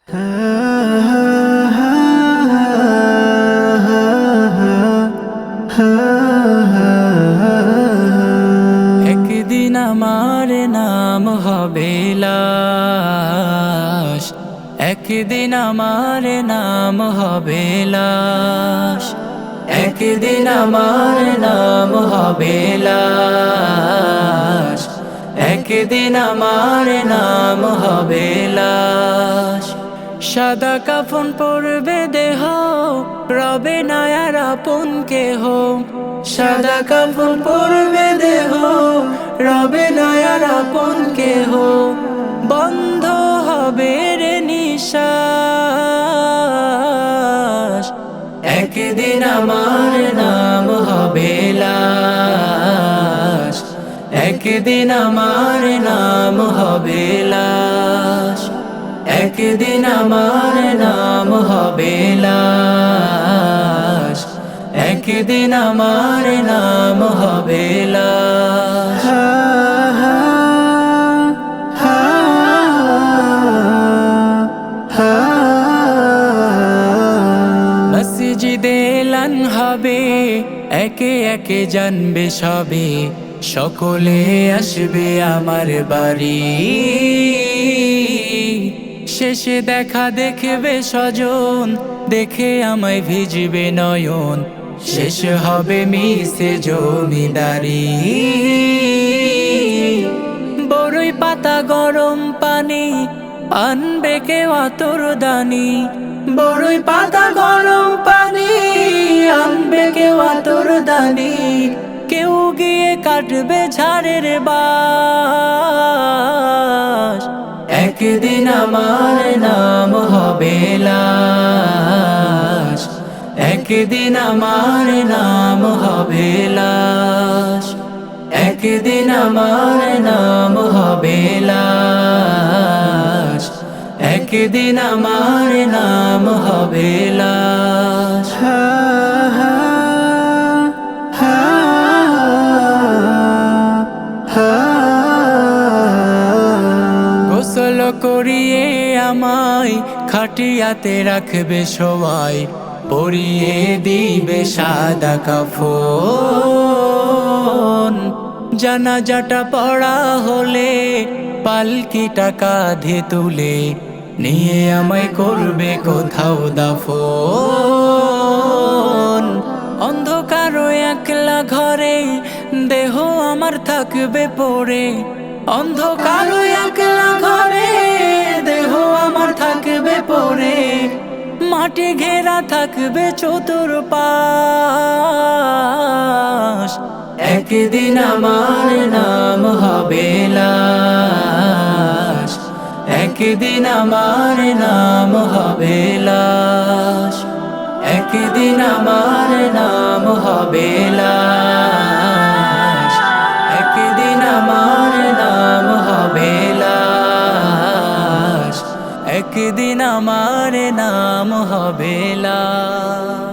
একদিন আমার নাম হবে লাশ, একদিন আমার নাম হবে লাশ, একদিন আমার নাম হবে লাশ, একদিন আমার নাম হবে লাশ। সাদা কাফন পরবে দেহ, রবে না আর আপন কেহ। সাদা কাফন পরবে দেহ, রবে না আর আপন কেহ। বন্ধ হবে রে নিঃশ্বাস, একদিন আমার নাম হবে লাশ, একদিন আমার নাম হবে লাশ, একদিন আমার নাম হবে লাশ, একদিন আমার নাম হবে লাশ। মসজিদে এলান হবে, একে একে জানবে সবে, সকলে আসবে আমার বাড়ি। শেষে দেখা দেখবে স্বজন, দেখে আমায় ভিজবে নয়ন, শেষ হবে মিশে জমিদারি। বড়ই পাতা গরম পানি আনবে কেউ আতর দানি, বড়ই পাতা গরম পানি আনবে কেউ আতর দানি। কেউ গিয়ে কাটবে ঝাড়ের বাঁশ, একদিন আমার নাম হবে লাশ, একদিন আমার নাম হবে লাশ, একদিন আমার নাম হবে লাশ, একদিন আমার নাম হবে লাশ। গোসল করিয়ে আমায় খাটিয়াতে রাখবে সবাই, পরিয়ে দিবে সাদা কাফন। জানাজাটা পড়া হলে পালকিটা কাঁধে তুলে নিয়ে আমায় করবে কোথাও দাফন। অন্ধকার একলা ঘরে দেহ আমার থাকবে পড়ে, অন্ধকার একলা ঘরে দেহ আমার থাকবে পড়ে। মাটি ঘেরা থাকবে চতুর্পাশ, একদিন আমার নাম হবে লাশ, একদিন আমার নাম হবে লাশ, একদিন আমার নাম হবে লাশ, একদিন আমার নাম হবে লাশ, একদিন আমার নাম হবে লাশ।